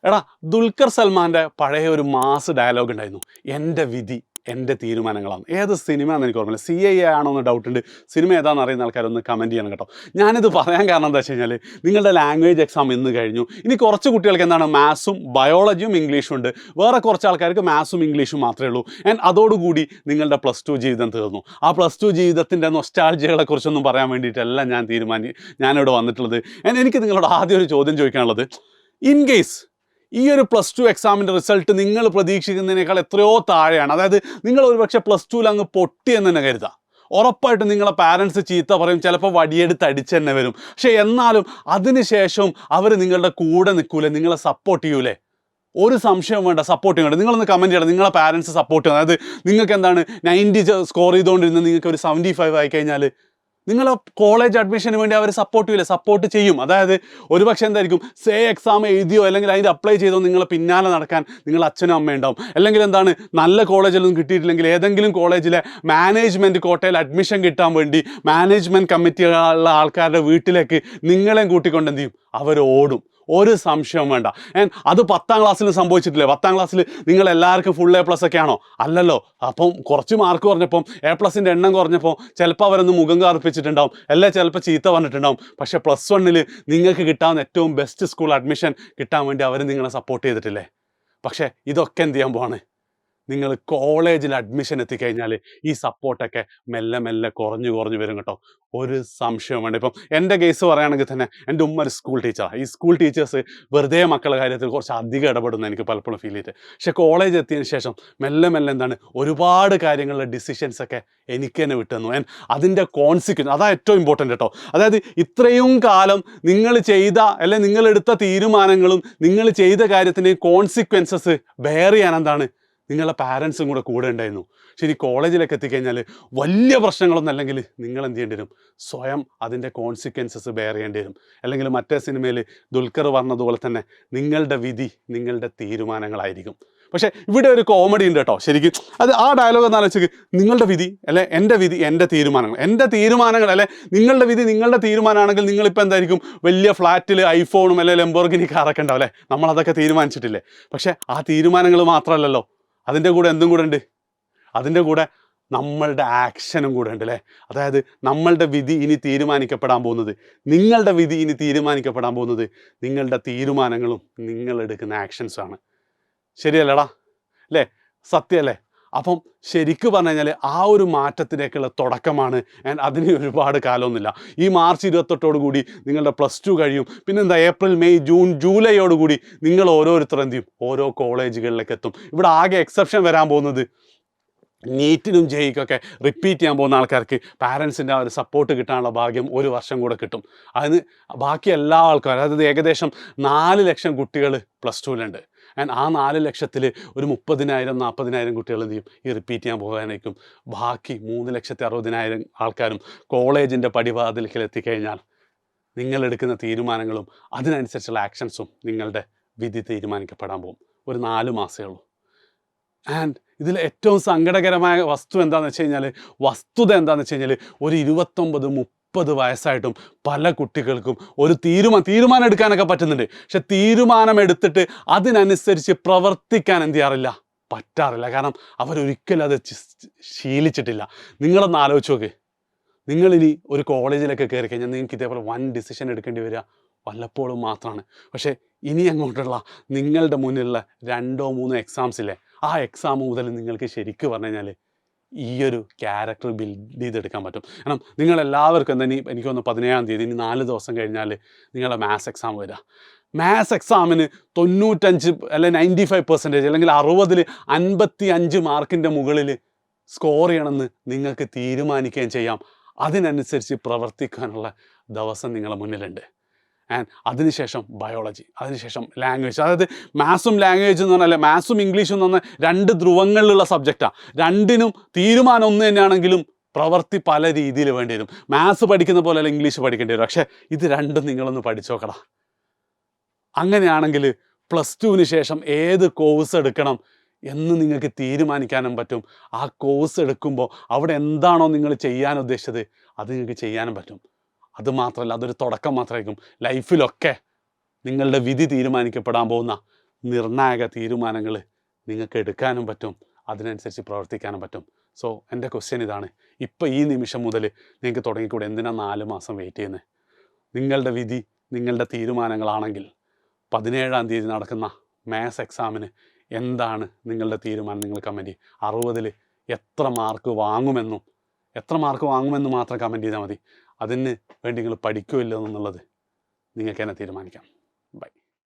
എടാ ദുൽഖർ സൽമാൻ്റെ പഴയ ഒരു മാസ് ഡയലോഗ് ഉണ്ടായിരുന്നു, എൻ്റെ വിധി എൻ്റെ തീരുമാനങ്ങളാണ്. ഏത് സിനിമ എന്ന് എനിക്ക് ഓർമ്മയില്ല. CIA ആണോ എന്ന് ഡൗട്ട് ഉണ്ട്. സിനിമ ഏതാണെന്ന് അറിയുന്ന ആൾക്കാരൊന്ന് കമൻറ്റ് ചെയ്യണം കേട്ടോ. ഞാനിത് പറയാൻ കാരണം എന്താ വെച്ച് കഴിഞ്ഞാൽ, നിങ്ങളുടെ ലാംഗ്വേജ് എക്സാം ഇന്ന് കഴിഞ്ഞു. ഇനി കുറച്ച് കുട്ടികൾക്ക് എന്താണ് മാത്സും ബയോളജിയും ഇംഗ്ലീഷും ഉണ്ട്. വേറെ കുറച്ച് ആൾക്കാർക്ക് മാത്സും ഇംഗ്ലീഷും മാത്രമേ ഉള്ളൂ. ആൻഡ് അതോടുകൂടി നിങ്ങളുടെ +2 ജീവിതം തീർന്നു. ആ +2 ജീവിതത്തിൻ്റെ നൊസ്റ്റാൾജിയകളെ കുറിച്ചൊന്നും പറയാൻ വേണ്ടിയിട്ടല്ല ഞാനിവിടെ വന്നിട്ടുള്ളത്. എനിക്ക് നിങ്ങളോട് ആദ്യം ഒരു ചോദ്യം ചോദിക്കാനുള്ളത്, ഇൻ കേസ് ഈ ഒരു +2 എക്സാമിൻ്റെ റിസൾട്ട് നിങ്ങൾ പ്രതീക്ഷിക്കുന്നതിനേക്കാൾ എത്രയോ താഴെയാണ്, അതായത് നിങ്ങൾ ഒരുപക്ഷെ +2 അങ്ങ് പൊട്ടിയെന്ന് തന്നെ കരുതാം, ഉറപ്പായിട്ടും നിങ്ങളെ പാരൻസ് ചീത്ത പറയും, ചിലപ്പോൾ വടിയെടുത്ത് അടിച്ച് തന്നെ വരും. പക്ഷേ എന്നാലും അതിനുശേഷവും അവർ നിങ്ങളുടെ കൂടെ നിൽക്കൂലേ, നിങ്ങളെ സപ്പോർട്ട് ചെയ്യൂലേ? ഒരു സംശയം വേണ്ട, സപ്പോർട്ട് ചെയ്യണ്ട. നിങ്ങളൊന്ന് കമൻറ്റ് ചെയ്യണം, നിങ്ങളെ പാരൻസ് സപ്പോർട്ട് ചെയ്യണം. അതായത് നിങ്ങൾക്ക് എന്താണ് 90 സ്കോർ ചെയ്തുകൊണ്ടിരുന്ന നിങ്ങൾക്ക് ഒരു 75 ആയി കഴിഞ്ഞാൽ നിങ്ങളെ കോളേജ് അഡ്മിഷന് വേണ്ടി അവർ സപ്പോർട്ട് ചെയ്യില്ല, സപ്പോർട്ട് ചെയ്യും. അതായത് ഒരുപക്ഷെ എന്തായിരിക്കും, എക്സാം എഴുതിയോ അല്ലെങ്കിൽ അതിൻ്റെ അപ്ലൈ ചെയ്തോ നിങ്ങളെ പിന്നാലെ നടക്കാൻ നിങ്ങളുടെ അച്ഛനും അമ്മയും ഉണ്ടാവും. അല്ലെങ്കിൽ എന്താണ്, നല്ല കോളേജിലൊന്നും കിട്ടിയിട്ടില്ലെങ്കിൽ ഏതെങ്കിലും കോളേജിലെ മാനേജ്മെൻറ്റ് കോട്ടയിൽ അഡ്മിഷൻ കിട്ടാൻ വേണ്ടി മാനേജ്മെൻറ്റ് കമ്മിറ്റിയുള്ള ആൾക്കാരുടെ വീട്ടിലേക്ക് നിങ്ങളെയും കൂട്ടിക്കൊണ്ട് എന്ത് ചെയ്യും, അവർ ഓടും. ഒരു സംശയവും വേണ്ട. അത് 10ാം ക്ലാസ്സിൽ സംഭവിച്ചിട്ടില്ലേ? 10ാം ക്ലാസ്സിൽ നിങ്ങൾ എല്ലാവർക്കും ഫുൾ A+ ഒക്കെ ആണോ? അല്ലല്ലോ. അപ്പം കുറച്ച് മാർക്ക് കുറഞ്ഞപ്പം A+ൻ്റെ എണ്ണം കുറഞ്ഞപ്പോൾ ചിലപ്പോൾ അവരൊന്ന് മുഖം കാർപ്പിച്ചിട്ടുണ്ടാവും, അല്ലെ ചിലപ്പോൾ ചീത്ത പറഞ്ഞിട്ടുണ്ടാവും. പക്ഷേ +1 നിങ്ങൾക്ക് കിട്ടാവുന്ന ഏറ്റവും ബെസ്റ്റ് സ്കൂൾ അഡ്മിഷൻ കിട്ടാൻ വേണ്ടി അവർ നിങ്ങളെ സപ്പോർട്ട് ചെയ്തിട്ടില്ലേ? പക്ഷേ ഇതൊക്കെ എന്ത് ചെയ്യാൻ പോവാണ്, നിങ്ങൾ കോളേജിൽ അഡ്മിഷൻ എത്തിക്കഴിഞ്ഞാൽ ഈ സപ്പോർട്ടൊക്കെ മെല്ലെ മെല്ലെ കുറഞ്ഞു വരും കേട്ടോ. ഒരു സംശയം വേണ്ട. ഇപ്പം എൻ്റെ കേസ് പറയുകയാണെങ്കിൽ തന്നെ, എൻ്റെ ഉമ്മ ഒരു സ്കൂൾ ടീച്ചറാണ്. ഈ സ്കൂൾ ടീച്ചേഴ്സ് വെറുതെ മക്കളുടെ കാര്യത്തിൽ കുറച്ച് അധികം ഇടപെടുന്നു എനിക്ക് പലപ്പോഴും ഫീൽ ചെയ്തിട്ട്. പക്ഷേ കോളേജ് എത്തിയതിന് ശേഷം മെല്ലെ എന്താണ്, ഒരുപാട് കാര്യങ്ങളിലെ ഡിസിഷൻസൊക്കെ എനിക്ക് തന്നെ വിട്ടുതന്നു. അതിൻ്റെ കോൺസിക്വൻസ് അതാണ് ഏറ്റവും ഇമ്പോർട്ടൻ്റ് കേട്ടോ. അതായത് ഇത്രയും കാലം നിങ്ങൾ ചെയ്ത അല്ലെങ്കിൽ നിങ്ങളെടുത്ത തീരുമാനങ്ങളും നിങ്ങൾ ചെയ്ത കാര്യത്തിൻ്റെയും കോൺസിക്വൻസസ് ബെയർ ചെയ്യാൻ എന്താണ്, നിങ്ങളുടെ പാരൻസും കൂടെ ഉണ്ടായിരുന്നു. ശരി, കോളേജിലേക്ക് എത്തിക്കഴിഞ്ഞാൽ വലിയ പ്രശ്നങ്ങളൊന്നും അല്ലെങ്കിൽ നിങ്ങൾ എന്ത് ചെയ്യേണ്ടി വരും, സ്വയം അതിൻ്റെ കോൺസിക്വൻസസ് ബെയർ ചെയ്യേണ്ടി വരും. അല്ലെങ്കിൽ മറ്റേ സിനിമയിൽ ദുൽഖർ പറഞ്ഞതുപോലെ തന്നെ നിങ്ങളുടെ വിധി നിങ്ങളുടെ തീരുമാനങ്ങളായിരിക്കും. പക്ഷേ ഇവിടെ ഒരു കോമഡി ഉണ്ട് കേട്ടോ. ശരിക്കും അത് ആ ഡയലോഗ് എന്ന് ആലോചിച്ച്, നിങ്ങളുടെ വിധി അല്ലെ എൻ്റെ വിധി എൻ്റെ തീരുമാനങ്ങൾ അല്ലെ നിങ്ങളുടെ വിധി നിങ്ങളുടെ തീരുമാനമാണെങ്കിൽ നിങ്ങളിപ്പോൾ എന്തായിരിക്കും, വലിയ ഫ്ലാറ്റിൽ ഐഫോണും അല്ലെങ്കിൽ ലംബോർഗിനി കാറൊക്കെ ഉണ്ടാവും അല്ലേ? നമ്മളതൊക്കെ തീരുമാനിച്ചിട്ടില്ലേ? പക്ഷേ ആ തീരുമാനങ്ങൾ മാത്രമല്ലല്ലോ, അതിൻ്റെ കൂടെ എന്തും കൂടെ ഉണ്ട്, അതിൻ്റെ കൂടെ നമ്മളുടെ ആക്ഷനും കൂടെ ഉണ്ട് അല്ലേ? അതായത് നമ്മളുടെ വിധി ഇനി തീരുമാനിക്കപ്പെടാൻ പോകുന്നത്, നിങ്ങളുടെ വിധി ഇനി തീരുമാനിക്കപ്പെടാൻ പോകുന്നത് നിങ്ങളുടെ തീരുമാനങ്ങളും നിങ്ങളെടുക്കുന്ന ആക്ഷൻസുമാണ്. ശരിയല്ലടാ അല്ലേ? സത്യമല്ലേ? അപ്പം ശരിക്കും പറഞ്ഞു കഴിഞ്ഞാൽ ആ ഒരു മാറ്റത്തിലേക്കുള്ള തുടക്കമാണ്. അതിന് ഒരുപാട് കാലമൊന്നുമില്ല. ഈ മാർച്ച് 28 കൂടി നിങ്ങളുടെ +2 കഴിയും. പിന്നെന്താ, ഏപ്രിൽ മെയ് ജൂൺ ജൂലൈയോടുകൂടി നിങ്ങൾ ഓരോരുത്തർ എന്ത് ചെയ്യും, ഓരോ കോളേജുകളിലേക്ക് എത്തും. ഇവിടെ ആകെ എക്സെപ്ഷൻ വരാൻ പോകുന്നത് നീറ്റിനും ജെയ്ക്കൊക്കെ റിപ്പീറ്റ് ചെയ്യാൻ പോകുന്ന ആൾക്കാർക്ക് പാരൻസിൻ്റെ ആ ഒരു സപ്പോർട്ട് കിട്ടാനുള്ള ഭാഗ്യം ഒരു വർഷം കൂടെ കിട്ടും. അതിന് ബാക്കി എല്ലാ ആൾക്കാരും, അതായത് ഏകദേശം 4 ലക്ഷം കുട്ടികൾ +2-ലുണ്ട്. ആ 4 ലക്ഷത്തിൽ ഒരു 30,000-40,000 കുട്ടികൾ എന്ത് ചെയ്യും, ഈ റിപ്പീറ്റ് ചെയ്യാൻ പോകാനായിരിക്കും. ബാക്കി 3,60,000 ആൾക്കാരും കോളേജിൻ്റെ പടിവാതിൽക്കൽ എത്തിക്കഴിഞ്ഞാൽ നിങ്ങളെടുക്കുന്ന തീരുമാനങ്ങളും അതിനനുസരിച്ചുള്ള ആക്ഷൻസും നിങ്ങളുടെ വിധി തീരുമാനിക്കപ്പെടാൻ പോകും. ഒരു 4 മാസമേ ഉള്ളൂ. ഇതിൽ ഏറ്റവും സങ്കടകരമായ വസ്തുത എന്താണെന്ന് വെച്ച് കഴിഞ്ഞാൽ ഒരു 29-30 വയസ്സായിട്ടും പല കുട്ടികൾക്കും ഒരു തീരുമാനം എടുക്കാനൊക്കെ പറ്റുന്നുണ്ട്. പക്ഷെ തീരുമാനം എടുത്തിട്ട് അതിനനുസരിച്ച് പ്രവർത്തിക്കാൻ എന്ത് ചെയ്യാറില്ല, പറ്റാറില്ല. കാരണം അവരൊരിക്കലും അത് ശീലിച്ചിട്ടില്ല. നിങ്ങളൊന്ന് ആലോചിച്ച് നോക്ക്, നിങ്ങളിനി ഒരു കോളേജിലൊക്കെ കയറി കഴിഞ്ഞാൽ നിങ്ങൾക്ക് ഇതേപോലെ 1 ഡിസിഷൻ എടുക്കേണ്ടി വരിക വല്ലപ്പോഴും മാത്രമാണ്. പക്ഷേ ഇനി അങ്ങോട്ടുള്ള നിങ്ങളുടെ മുന്നിലുള്ള 2-3 എക്സാംസില്ലേ, ആ എക്സാം മുതൽ നിങ്ങൾക്ക് ശരിക്കും പറഞ്ഞു കഴിഞ്ഞാൽ ഈ ഒരു ക്യാരക്ടർ ബിൽഡ് ചെയ്തെടുക്കാൻ പറ്റും. കാരണം നിങ്ങളെല്ലാവർക്കും എന്താ, എനിക്ക് തോന്നുന്നു 17-ാം തീയതി, ഇനി 4 ദിവസം കഴിഞ്ഞാൽ നിങ്ങളുടെ മാത്സ് എക്സാം വരിക. മാത്സ് എക്സാമിന് 95 അല്ലെങ്കിൽ 95% അല്ലെങ്കിൽ 60-ൽ 55 മാർക്കിൻ്റെ മുകളിൽ സ്കോർ ചെയ്യണമെന്ന് നിങ്ങൾക്ക് തീരുമാനിക്കുകയും ചെയ്യാം. അതിനനുസരിച്ച് പ്രവർത്തിക്കാനുള്ള ദിവസം നിങ്ങളുടെ മുന്നിലുണ്ട്. അതിനുശേഷം ബയോളജി, അതിനുശേഷം ലാംഗ്വേജ്. അതായത് മാത്സും ലാംഗ്വേജ് എന്ന് പറഞ്ഞാൽ മാത്സും ഇംഗ്ലീഷും എന്ന് പറഞ്ഞാൽ 2 ധ്രുവങ്ങളിലുള്ള സബ്ജക്റ്റാണ്. രണ്ടിനും തീരുമാനം ഒന്ന് തന്നെയാണെങ്കിലും പ്രവൃത്തി പല രീതിയിൽ വേണ്ടി വരും. മാത്സ് പഠിക്കുന്ന പോലെ അല്ല ഇംഗ്ലീഷ് പഠിക്കേണ്ടി വരും. പക്ഷേ ഇത് രണ്ടും നിങ്ങളൊന്ന് പഠിച്ചു നോക്കണം. അങ്ങനെയാണെങ്കിൽ +2-ന് ശേഷം ഏത് കോഴ്സ് എടുക്കണം എന്ന് നിങ്ങൾക്ക് തീരുമാനിക്കാനും പറ്റും. ആ കോഴ്സ് എടുക്കുമ്പോൾ അവിടെ എന്താണോ നിങ്ങൾ ചെയ്യാൻ ഉദ്ദേശിച്ചത് അത് നിങ്ങൾക്ക് ചെയ്യാനും പറ്റും. അതുമാത്രമല്ല, അതൊരു തുടക്കം മാത്രമായിരിക്കും. ലൈഫിലൊക്കെ നിങ്ങളുടെ വിധി തീരുമാനിക്കപ്പെടാൻ പോകുന്ന നിർണായക തീരുമാനങ്ങൾ നിങ്ങൾക്ക് എടുക്കാനും പറ്റും, അതിനനുസരിച്ച് പ്രവർത്തിക്കാനും പറ്റും. സോ എൻ്റെ ക്വസ്റ്റ്യൻ ഇതാണ്, ഇപ്പോൾ ഈ നിമിഷം മുതൽ നിങ്ങൾക്ക് തുടങ്ങിക്കൂടെ? എന്തിനാണ് 4 മാസം വെയിറ്റ് ചെയ്യുന്നത്? നിങ്ങളുടെ വിധി നിങ്ങളുടെ തീരുമാനങ്ങളാണെങ്കിൽ 17-ാം തീയതി നടക്കുന്ന മാത്സ് എക്സാമിന് എന്താണ് നിങ്ങളുടെ തീരുമാനം? നിങ്ങൾ കമൻറ്റ് ചെയ്യും. 60-ൽ എത്ര മാർക്ക് വാങ്ങുമെന്നും മാത്രം കമൻറ്റ് ചെയ്താൽ മതി. അതിന് വേണ്ടി നിങ്ങൾ പഠിക്കുമല്ലോ എന്നുള്ളത് നിങ്ങൾക്ക് തന്നെ തീരുമാനിക്കാം.